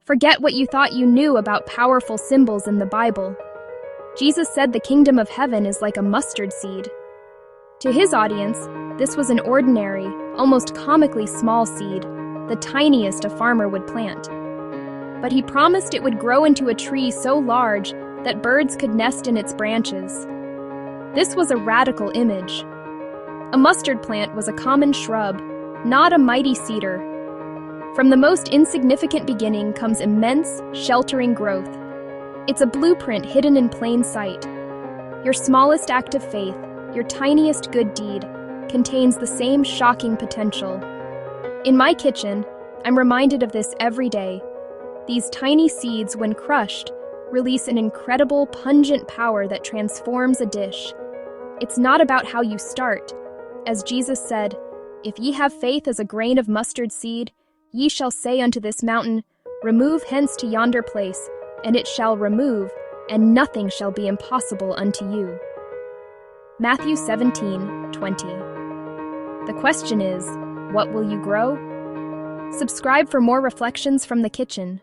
Forget what you thought you knew about powerful symbols in the Bible. Jesus said the kingdom of heaven is like a mustard seed. To his audience, this was an ordinary, almost comically small seed, the tiniest a farmer would plant. But he promised it would grow into a tree so large that birds could nest in its branches. This was a radical image. A mustard plant was a common shrub, not a mighty cedar. From the most insignificant beginning comes immense, sheltering growth. It's a blueprint hidden in plain sight. Your smallest act of faith, your tiniest good deed, contains the same shocking potential. In my kitchen, I'm reminded of this every day. These tiny seeds, when crushed, release an incredible, pungent power that transforms a dish. It's not about how you start. As Jesus said, "If ye have faith as a grain of mustard seed, ye shall say unto this mountain, Remove hence to yonder place, and it shall remove, and nothing shall be impossible unto you." Matthew 17:20. The question is, what will you grow? Subscribe for more reflections from the kitchen.